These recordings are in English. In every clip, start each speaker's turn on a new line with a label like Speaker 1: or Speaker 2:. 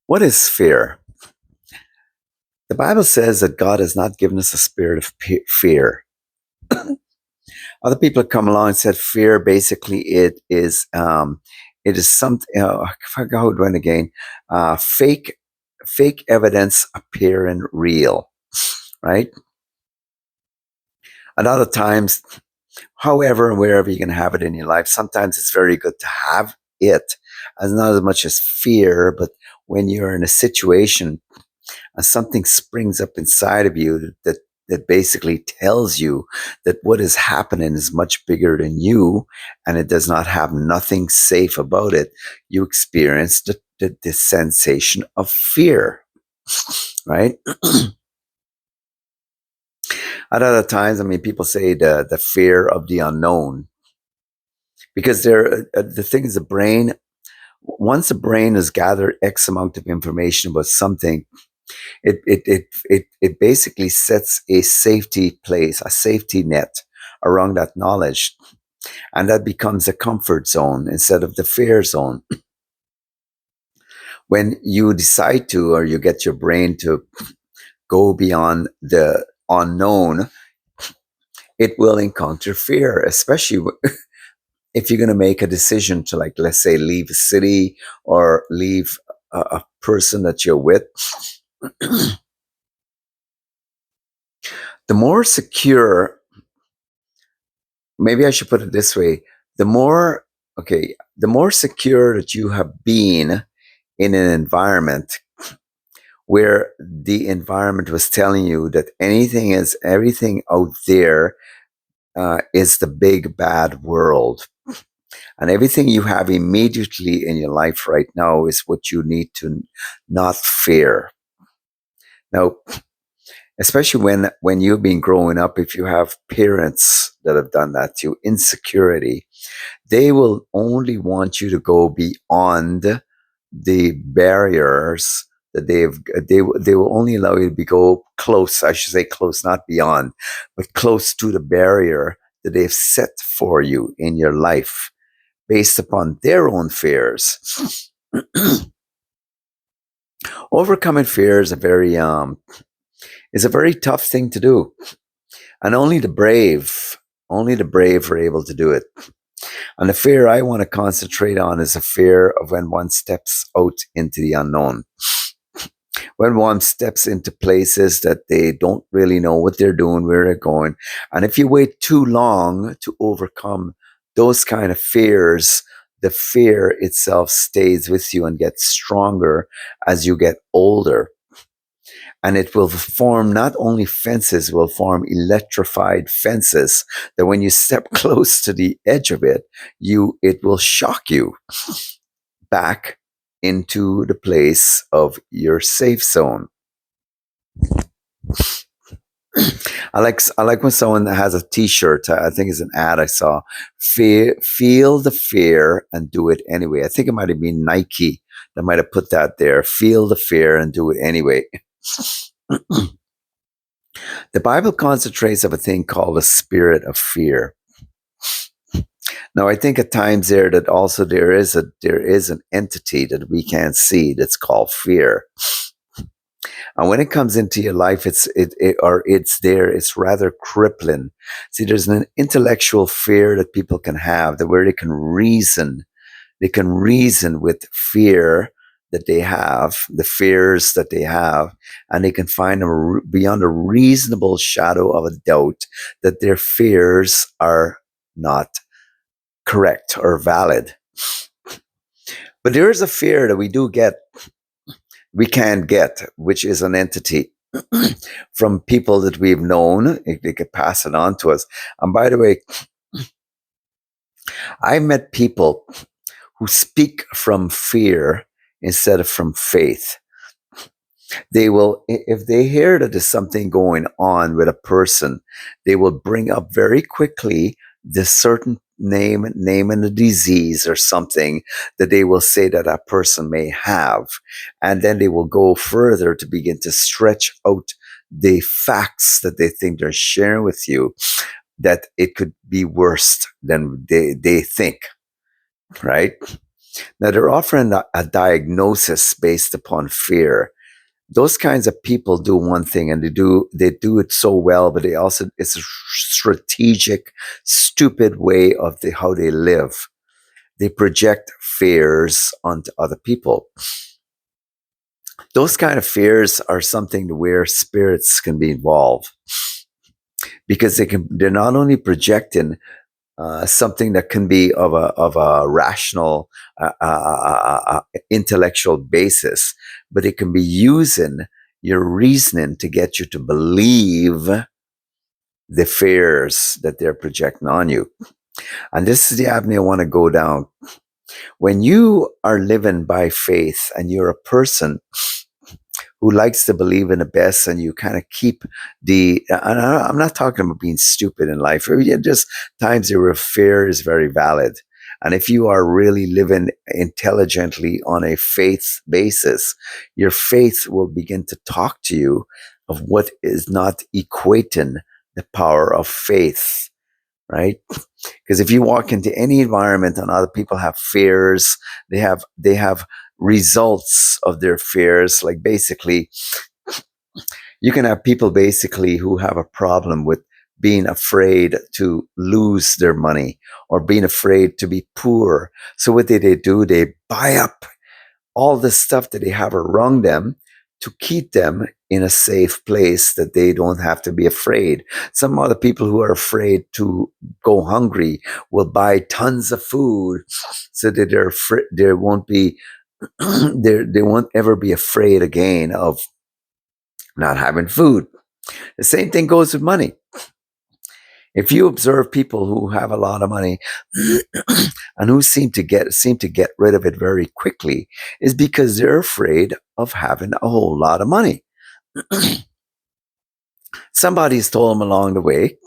Speaker 1: What is fear? The Bible says that God has not given us a spirit of fear. Other people have come along and said fear basically it is something. I forgot how it went again. Fake evidence appearing real, right? And other times, however and wherever you can have it in your life, sometimes it's very good to have it, as not as much as fear, but when you're in a situation something springs up inside of you that basically tells you that what is happening is much bigger than you and it does not have nothing safe about it. You experience the sensation of fear, right? At other times, I mean, people say the fear of the unknown because the thing is the brain, once the brain has gathered X amount of information about something, it basically sets a safety place, a safety net around that knowledge. And that becomes a comfort zone instead of the fear zone. When you decide to, or you get your brain to go beyond the unknown, it will encounter fear, especially if you're going to make a decision to, like, let's say, leave a city or leave a person that you're with. The more secure, maybe I should put it this way, the more, okay, the more secure that you have been in an environment where the environment was telling you that everything out there is the big bad world. And everything you have immediately in your life right now is what you need to not fear. Now, especially when you've been growing up, if you have parents that have done that to you, insecurity, they will only want you to go beyond the barriers that they will only allow you to go close. I should say close, not beyond, but close to the barrier that they've set for you in your life based upon their own fears. Overcoming fear is a very tough thing to do, and only the brave are able to do it. And the fear I want to concentrate on is a fear of when one steps out into the unknown. When one steps into places that they don't really know what they're doing, where they're going. And if you wait too long to overcome those kind of fears, the fear itself stays with you and gets stronger as you get older. And it will form not only fences, will form electrified fences that when you step close to the edge of it, it will shock you back into the place of your safe zone. I like when someone has a T-shirt. I think it's an ad I saw. Feel the fear and do it anyway. I think it might have been Nike that might have put that there. Feel the fear and do it anyway. The Bible concentrates of a thing called a spirit of fear. Now, I think at times that also there is an entity that we can't see that's called fear. And when it comes into your life, it's there. It's rather crippling. See, there's an intellectual fear that people can have, that where they can reason with fear that they have, the fears that they have, and they can find them beyond a reasonable shadow of a doubt that their fears are not correct or valid. But there is a fear that we can get, which is an entity from people that we've known. They could pass it on to us. And by the way, I met people who speak from fear instead of from faith. They will, if they hear that there's something going on with a person, they will bring up very quickly the certain name and the disease or something that they will say that a person may have. And then they will go further to begin to stretch out the facts that they think they're sharing with you, that it could be worse than they think, right? Now they're offering a diagnosis based upon fear. Those kinds of people do one thing, and they do it so well, but they also, it's a strategic, stupid way of how they live. They project fears onto other people. Those kind of fears are something where spirits can be involved, because they're not only projecting something that can be of a rational, intellectual basis, but it can be using your reasoning to get you to believe the fears that they're projecting on you. And this is the avenue I want to go down. When you are living by faith and you're a person who likes to believe in the best, and you kind of keep and I'm not talking about being stupid in life, or just times where fear is very valid. And if you are really living intelligently on a faith basis, your faith will begin to talk to you of what is not equating the power of faith, right? Because if you walk into any environment and other people have fears, they have results of their fears. Like, basically, you can have people basically who have a problem with being afraid to lose their money, or being afraid to be poor. So what they do, they buy up all the stuff that they have around them to keep them in a safe place, that they don't have to be afraid. Some other people who are afraid to go hungry will buy tons of food, so that they won't be they won't ever be afraid again of not having food. The same thing goes with money. If you observe people who have a lot of money and who seem to get rid of it very quickly, is because they're afraid of having a whole lot of money. Somebody's told them along the way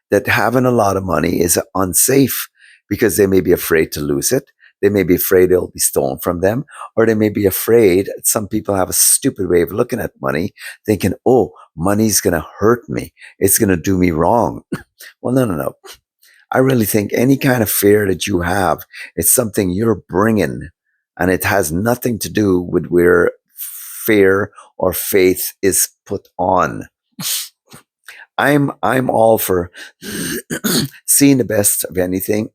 Speaker 1: that having a lot of money is unsafe, because they may be afraid to lose it. They may be afraid it'll be stolen from them, or they may be afraid. Some people have a stupid way of looking at money, thinking, oh, money's going to hurt me. It's going to do me wrong. Well, no, no, no. I really think any kind of fear that you have, it's something you're bringing, and it has nothing to do with where fear or faith is put on. I'm all for seeing the best of anything,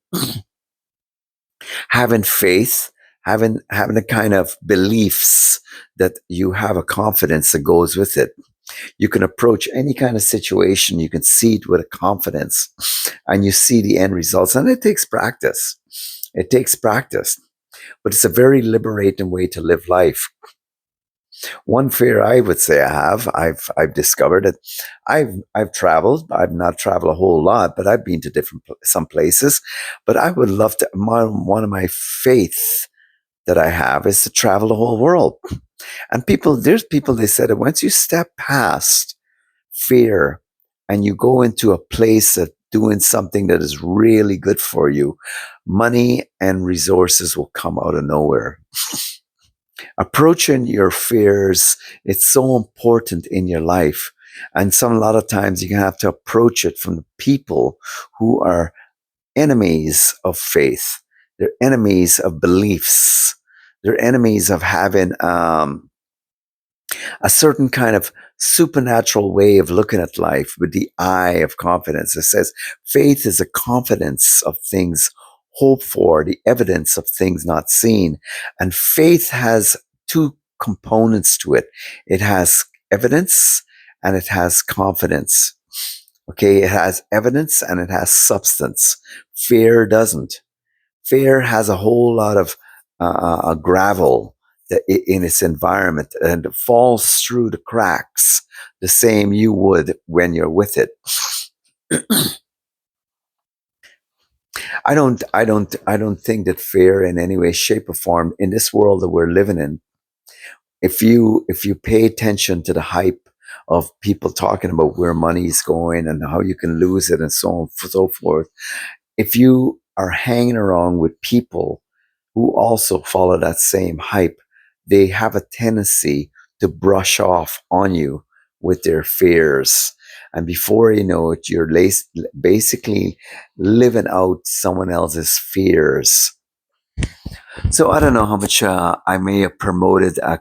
Speaker 1: having faith, having the kind of beliefs that you have a confidence that goes with it. You can approach any kind of situation, you can see it with a confidence, and you see the end results. And it takes practice. It takes practice, but it's a very liberating way to live life. One fear I would say I've discovered that I've traveled. I've not traveled a whole lot, but I've been to some places. But I would love to. One of my faiths that I have is to travel the whole world. And there's people, they said that once you step past fear and you go into a place of doing something that is really good for you, money and resources will come out of nowhere. Approaching your fears, it's so important in your life. And a lot of times you have to approach it from the people who are enemies of faith. They're enemies of beliefs. They're enemies of having a certain kind of supernatural way of looking at life with the eye of confidence. It says faith is a confidence of things hoped for, the evidence of things not seen. And faith has two components to it. It has evidence and it has confidence. Okay, it has evidence and it has substance. Fear doesn't. Fear has a whole lot of gravel in its environment, and it falls through the cracks the same you would when you're with it. I don't think that fear in any way, shape, or form in this world that we're living in, if you pay attention to the hype of people talking about where money is going and how you can lose it and so on and so forth, if you are hanging around with people who also follow that same hype, they have a tendency to brush off on you with their fears. And before you know it, you're basically living out someone else's fears. So I don't know how much I may have promoted a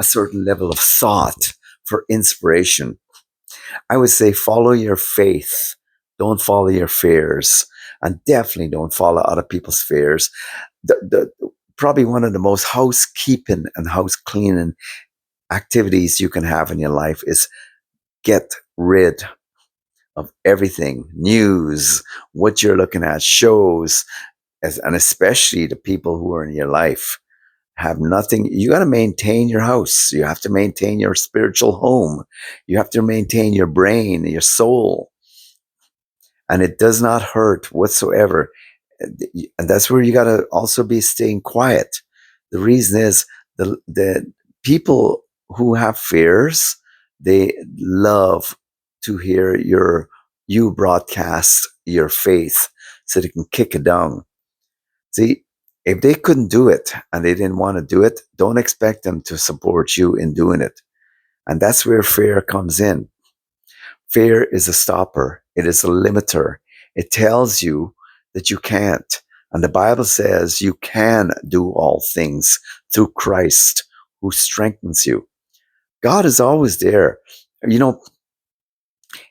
Speaker 1: certain level of thought for inspiration. I would say follow your faith. Don't follow your fears, and definitely don't follow other people's fears. Probably one of the most housekeeping and house cleaning activities you can have in your life is get rid of everything, news, what you're looking at, shows, and especially the people who are in your life have nothing. You got to maintain your house. You have to maintain your spiritual home. You have to maintain your brain, your soul, and it does not hurt whatsoever. And that's where you got to also be staying quiet. The reason is the people who have fears, they love to hear you broadcast your faith so they can kick it down. See, if they couldn't do it and they didn't want to do it, don't expect them to support you in doing it. And that's where fear comes in. Fear is a stopper, it is a limiter. It tells you that you can't. And the Bible says you can do all things through Christ who strengthens you. God is always there. You know,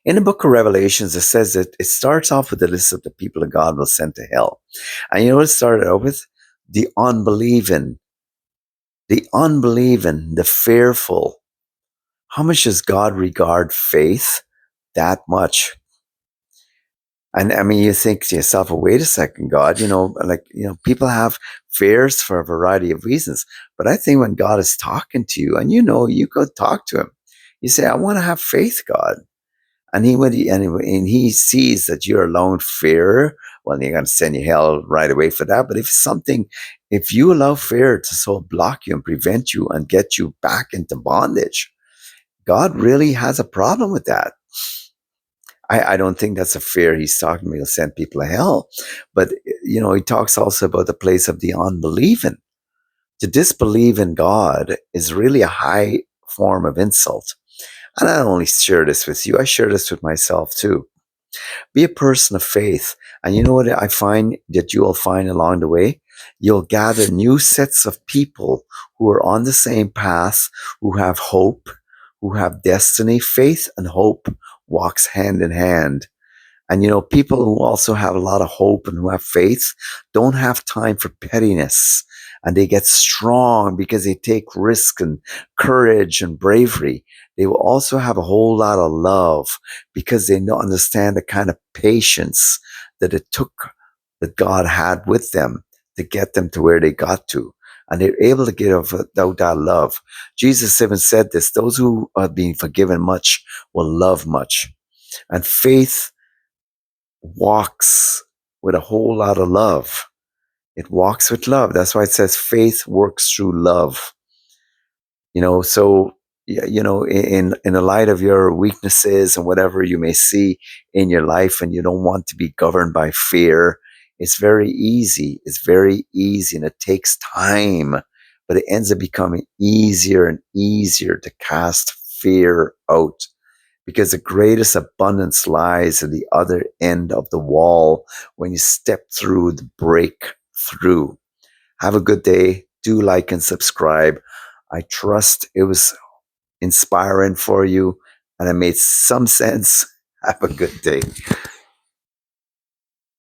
Speaker 1: in the book of Revelations, it says that it starts off with the list of the people that God will send to hell. And you know what it started out with? The unbelieving, the fearful. How much does God regard faith? That much. And I mean, you think to yourself, well, wait a second, God, people have fears for a variety of reasons. But I think when God is talking to you and you go talk to him, you say, I want to have faith, God. And he sees that you're a lone fear, well, you're going to send you hell right away for that. But if you allow fear to so block you and prevent you and get you back into bondage, God really has a problem with that. I don't think that's a fear he's talking about. He'll send people to hell. But, he talks also about the place of the unbelieving. To disbelieve in God is really a high form of insult. And I don't only share this with you, I share this with myself too. Be a person of faith. And you know what I find that you will find along the way? You'll gather new sets of people who are on the same path, who have hope, who have destiny. Faith and hope walks hand in hand. And people who also have a lot of hope and who have faith don't have time for pettiness. And they get strong because they take risk and courage and bravery. They will also have a whole lot of love because they don't understand the kind of patience that it took that God had with them to get them to where they got to. And they're able to get out that love. Jesus even said this, those who are being forgiven much will love much. And faith walks with a whole lot of love. It walks with love. That's why it says faith works through love. So in the light of your weaknesses and whatever you may see in your life, and you don't want to be governed by fear, it's very easy. It's very easy, and it takes time, but it ends up becoming easier and easier to cast fear out, because the greatest abundance lies at the other end of the wall when you step through the breakthrough. Have a good day. Do like and subscribe. I trust it was inspiring for you and it made some sense. Have a good day.